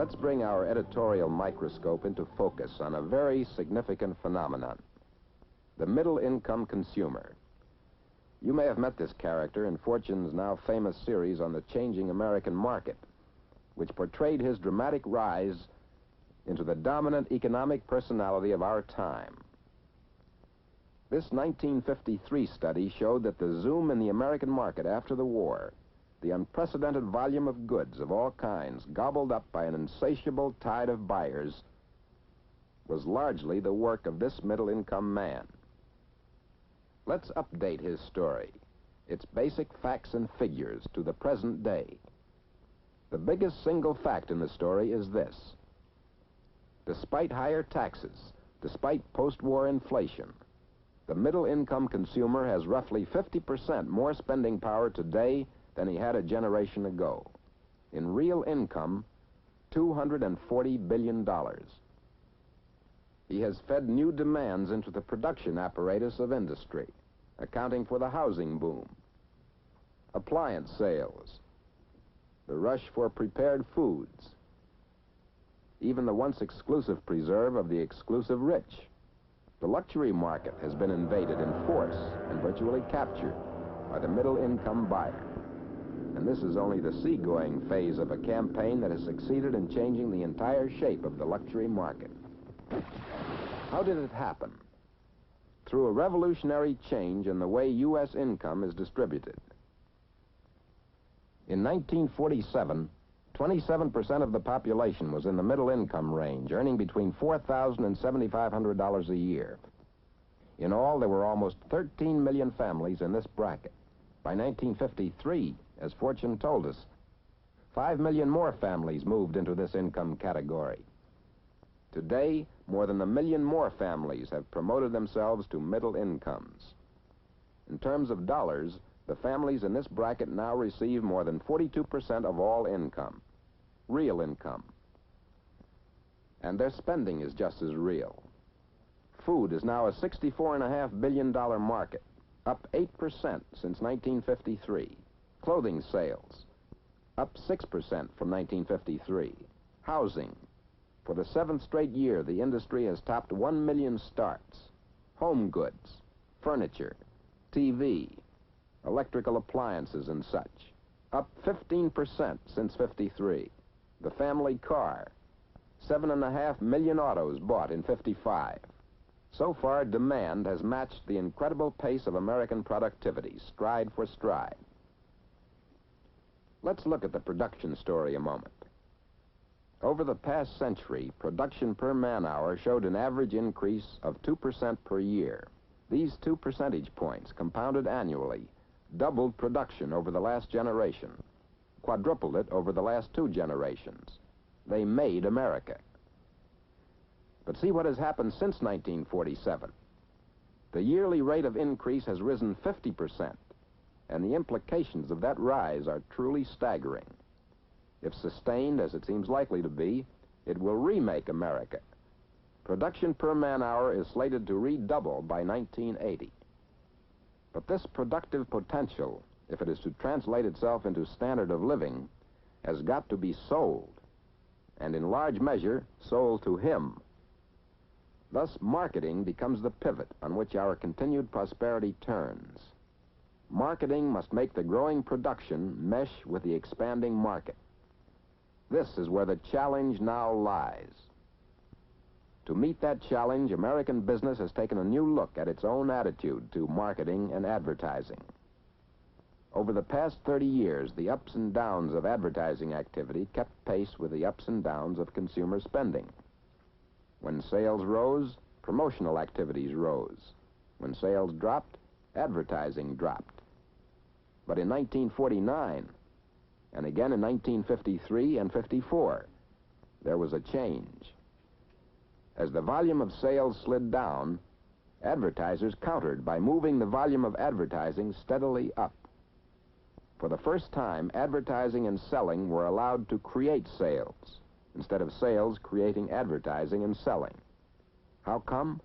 Let's bring our editorial microscope into focus on a very significant phenomenon: the middle-income consumer. You may have met this character in Fortune's now famous series on the changing American market, which portrayed his dramatic rise into the dominant economic personality of our time. This 1953 study showed that the zoom in the American market after the war, the unprecedented volume of goods of all kinds gobbled up by an insatiable tide of buyers, was largely the work of this middle-income man. Let's update his story, its basic facts and figures, to the present day. The biggest single fact in the story is this: despite higher taxes, despite post-war inflation, the middle-income consumer has roughly 50% more spending power today than he had a generation ago. In real income, $240 billion. He has fed new demands into the production apparatus of industry, accounting for the housing boom, appliance sales, the rush for prepared foods, even the once exclusive preserve of the exclusive rich. The luxury market has been invaded in force and virtually captured by the middle-income buyer. And this is only the seagoing phase of a campaign that has succeeded in changing the entire shape of the luxury market. How did it happen? Through a revolutionary change in the way U.S. income is distributed. In 1947, 27% of the population was in the middle income range, earning between $4,000 and $7,500 a year. In all, there were almost 13 million families in this bracket. By 1953, as Fortune told us, 5 million more families moved into this income category. Today, more than 1 million more families have promoted themselves to middle incomes. In terms of dollars, the families in this bracket now receive more than 42% of all income, real income. And their spending is just as real. Food is now a $64.5 billion market, up 8% since 1953. Clothing sales, up 6% from 1953. Housing, for the 7th straight year, the industry has topped 1 million starts. Home goods, furniture, TV, electrical appliances and such, up 15% since '53. The family car, 7.5 million autos bought in '55. So far, demand has matched the incredible pace of American productivity, stride for stride. Let's look at the production story a moment. Over the past century, production per man-hour showed an average increase of 2% per year. These 2 percentage points, compounded annually, doubled production over the last generation, quadrupled it over the last 2 generations. They made America. But see what has happened since 1947. The yearly rate of increase has risen 50%, and the implications of that rise are truly staggering. If sustained, as it seems likely to be, it will remake America. Production per man-hour is slated to redouble by 1980. But this productive potential, if it is to translate itself into standard of living, has got to be sold, and in large measure, sold to him. Thus, marketing becomes the pivot on which our continued prosperity turns. Marketing must make the growing production mesh with the expanding market. This is where the challenge now lies. To meet that challenge, American business has taken a new look at its own attitude to marketing and advertising. Over the past 30 years, the ups and downs of advertising activity kept pace with the ups and downs of consumer spending. When sales rose, promotional activities rose. When sales dropped, advertising dropped. But in 1949, and again in 1953 and '54, there was a change. As the volume of sales slid down, advertisers countered by moving the volume of advertising steadily up. For the first time, advertising and selling were allowed to create sales, instead of sales creating advertising and selling. How come?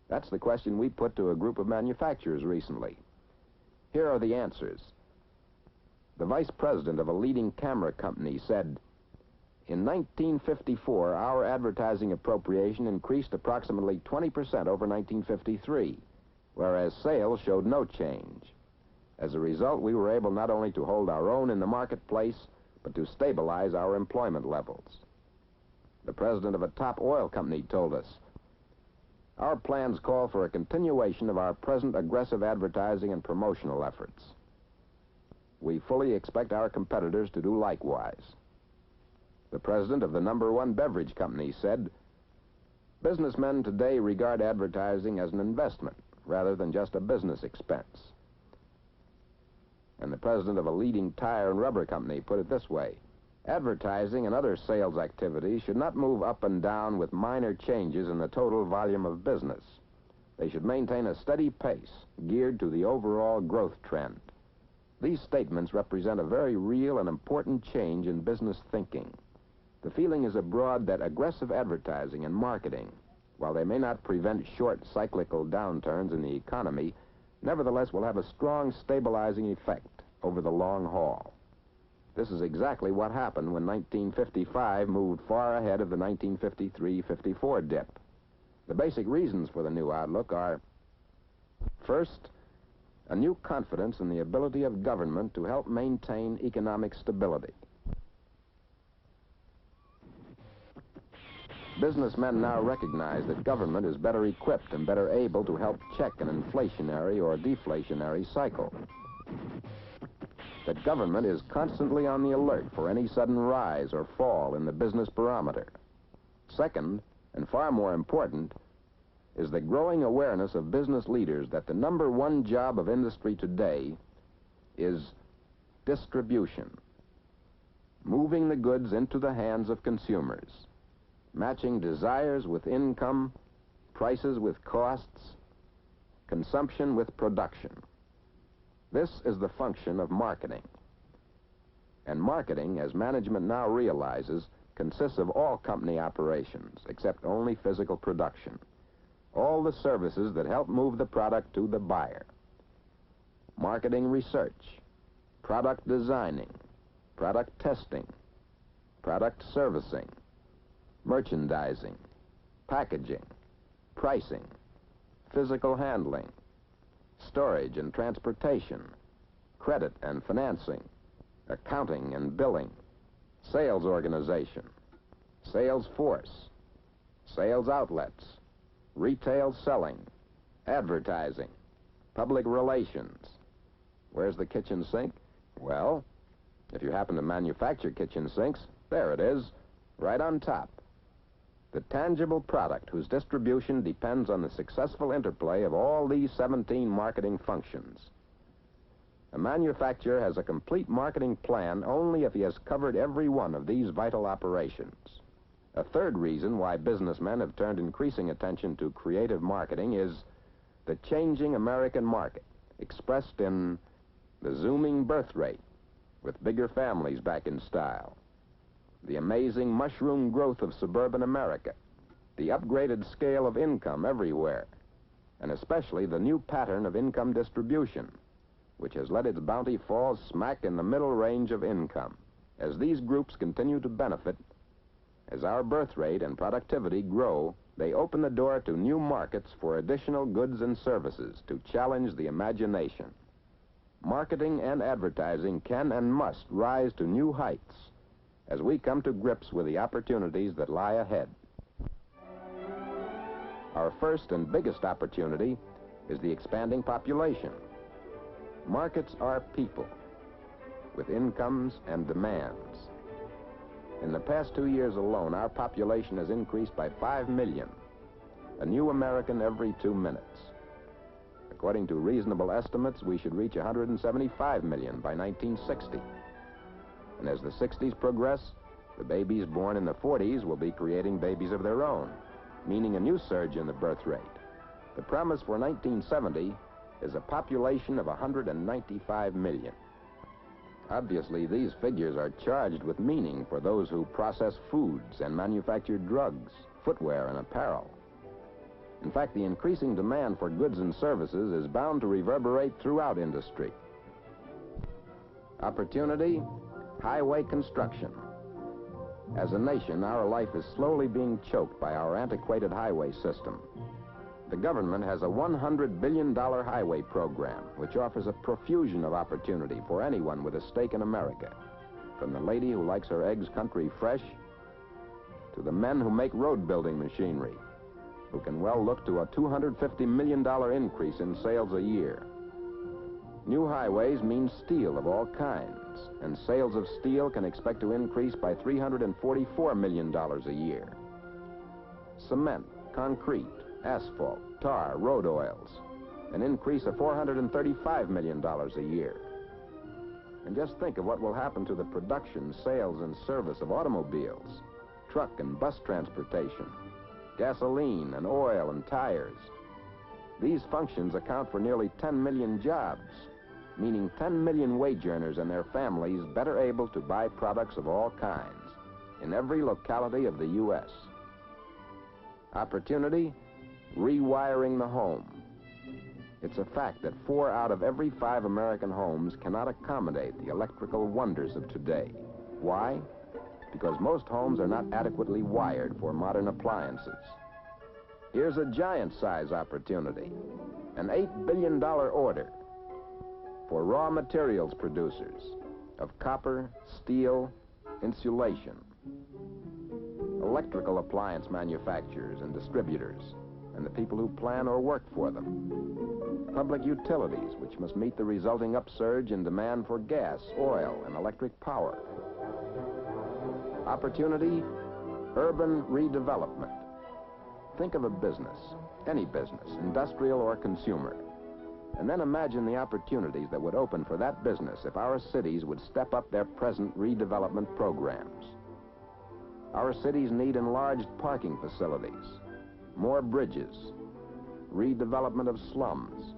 That's the question we put to a group of manufacturers recently. Here are the answers. The vice president of a leading camera company said, In 1954, our advertising appropriation increased approximately 20% over 1953, whereas sales showed no change. As a result, we were able not only to hold our own in the marketplace, but to stabilize our employment levels. The president of a top oil company told us, "Our plans call for a continuation of our present aggressive advertising and promotional efforts. We fully expect our competitors to do likewise." The president of the #1 beverage company said, "Businessmen today regard advertising as an investment rather than just a business expense." And the president of a leading tire and rubber company put it this way, "Advertising and other sales activities should not move up and down with minor changes in the total volume of business. They should maintain a steady pace geared to the overall growth trend." These statements represent a very real and important change in business thinking. The feeling is abroad that aggressive advertising and marketing, while they may not prevent short cyclical downturns in the economy, nevertheless will have a strong stabilizing effect over the long haul. This is exactly what happened when 1955 moved far ahead of the 1953-54 dip. The basic reasons for the new outlook are, first, a new confidence in the ability of government to help maintain economic stability. Businessmen now recognize that government is better equipped and better able to help check an inflationary or deflationary cycle. That government is constantly on the alert for any sudden rise or fall in the business barometer. Second, and far more important, is the growing awareness of business leaders that the #1 job of industry today is distribution. Moving the goods into the hands of consumers. Matching desires with income, prices with costs, consumption with production. This is the function of marketing. And marketing, as management now realizes, consists of all company operations, except only physical production. All the services that help move the product to the buyer. Marketing research, product designing, product testing, product servicing, merchandising, packaging, pricing, physical handling, storage and transportation, credit and financing, accounting and billing, sales organization, sales force, sales outlets, retail selling, advertising, public relations. Where's the kitchen sink? Well, if you happen to manufacture kitchen sinks, there it is, right on top. The tangible product whose distribution depends on the successful interplay of all these 17 marketing functions. A manufacturer has a complete marketing plan only if he has covered every one of these vital operations. A third reason why businessmen have turned increasing attention to creative marketing is the changing American market, expressed in the zooming birth rate, with bigger families back in style. The amazing mushroom growth of suburban America, the upgraded scale of income everywhere, and especially the new pattern of income distribution, which has let its bounty fall smack in the middle range of income. As these groups continue to benefit, as our birth rate and productivity grow, they open the door to new markets for additional goods and services to challenge the imagination. Marketing and advertising can and must rise to new heights as we come to grips with the opportunities that lie ahead. Our first and biggest opportunity is the expanding population. Markets are people with incomes and demands. In the past 2 years alone, our population has increased by 5 million, a new American every 2 minutes. According to reasonable estimates, we should reach 175 million by 1960. And as the 60s progress, the babies born in the 40s will be creating babies of their own, meaning a new surge in the birth rate. The promise for 1970 is a population of 195 million. Obviously, these figures are charged with meaning for those who process foods and manufacture drugs, footwear, and apparel. In fact, the increasing demand for goods and services is bound to reverberate throughout industry. Opportunity, highway construction. As a nation, our life is slowly being choked by our antiquated highway system. The government has a $100 billion highway program, which offers a profusion of opportunity for anyone with a stake in America. From the lady who likes her eggs country fresh, to the men who make road-building machinery, who can well look to a $250 million increase in sales a year. New highways mean steel of all kinds, and sales of steel can expect to increase by $344 million a year. Cement, concrete, asphalt, tar, road oils, an increase of $435 million a year. And just think of what will happen to the production, sales, and service of automobiles, truck and bus transportation, gasoline and oil and tires. These functions account for nearly 10 million jobs, meaning 10 million wage earners and their families better able to buy products of all kinds in every locality of the U.S. Opportunity? Rewiring the home. It's a fact that 4 out of every 5 American homes cannot accommodate the electrical wonders of today. Why? Because most homes are not adequately wired for modern appliances. Here's a giant-size opportunity, an $8 billion order for raw materials producers of copper, steel, insulation, electrical appliance manufacturers and distributors, and the people who plan or work for them, public utilities, which must meet the resulting upsurge in demand for gas, oil, and electric power. Opportunity, urban redevelopment. Think of a business, any business, industrial or consumer, and then imagine the opportunities that would open for that business if our cities would step up their present redevelopment programs. Our cities need enlarged parking facilities, more bridges, redevelopment of slums.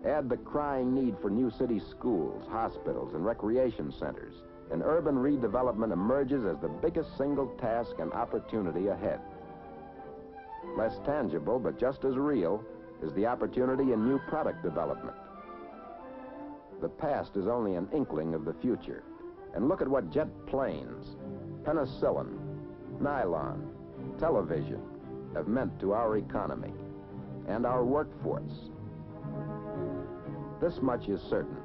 Add the crying need for new city schools, hospitals, and recreation centers, and urban redevelopment emerges as the biggest single task and opportunity ahead. Less tangible, but just as real, is the opportunity in new product development. The past is only an inkling of the future. And look at what jet planes, penicillin, nylon, television have meant to our economy and our workforce. This much is certain.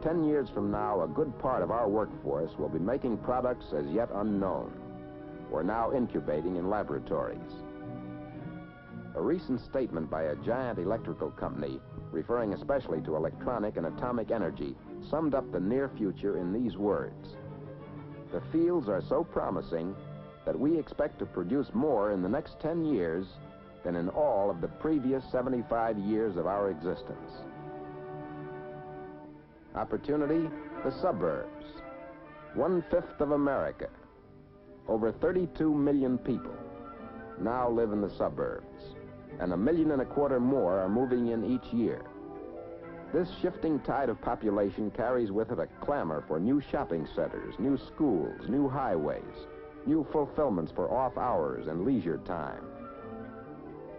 10 years from now, a good part of our workforce will be making products as yet unknown, or now incubating in laboratories. A recent statement by a giant electrical company, referring especially to electronic and atomic energy, summed up the near future in these words: "The fields are so promising that we expect to produce more in the next 10 years than in all of the previous 75 years of our existence." Opportunity, the suburbs. 1/5 of America, over 32 million people, now live in the suburbs, and 1.25 million more are moving in each year. This shifting tide of population carries with it a clamor for new shopping centers, new schools, new highways, new fulfillments for off hours and leisure time.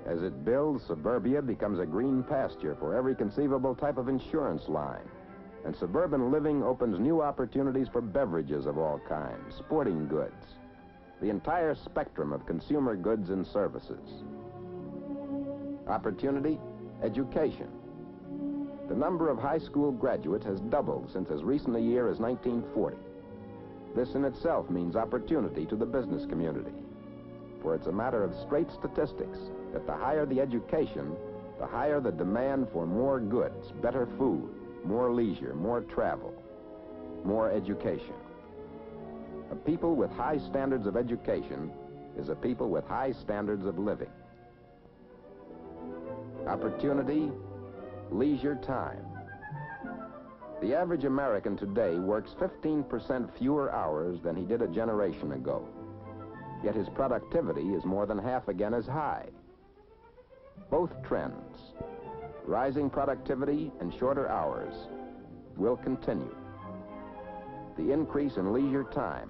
As it builds, suburbia becomes a green pasture for every conceivable type of insurance line. And suburban living opens new opportunities for beverages of all kinds, sporting goods, the entire spectrum of consumer goods and services. Opportunity, education. The number of high school graduates has doubled since as recent a year as 1940. This in itself means opportunity to the business community, for it's a matter of straight statistics that the higher the education, the higher the demand for more goods, better food, more leisure, more travel, more education. A people with high standards of education is a people with high standards of living. Opportunity, leisure time. The average American today works 15% fewer hours than he did a generation ago. Yet his productivity is more than half again as high. Both trends, rising productivity and shorter hours, will continue. The increase in leisure time,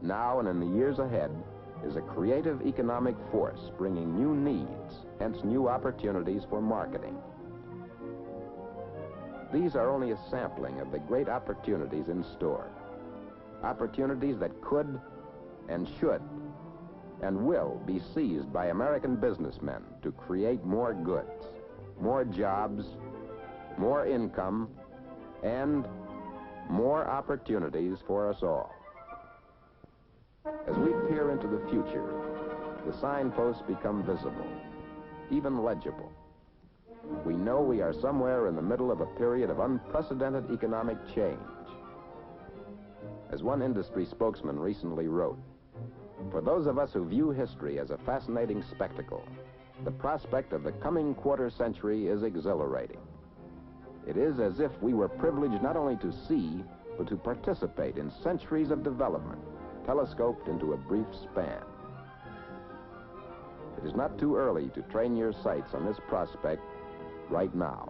now and in the years ahead, is a creative economic force bringing new needs, hence new opportunities for marketing. These are only a sampling of the great opportunities in store. Opportunities that could and should and will be seized by American businessmen to create more goods, more jobs, more income, and more opportunities for us all. As we peer into the future, the signposts become visible, even legible. We know we are somewhere in the middle of a period of unprecedented economic change. As one industry spokesman recently wrote, "For those of us who view history as a fascinating spectacle, the prospect of the coming quarter century is exhilarating. It is as if we were privileged not only to see, but to participate in centuries of development, telescoped into a brief span." It is not too early to train your sights on this prospect right now.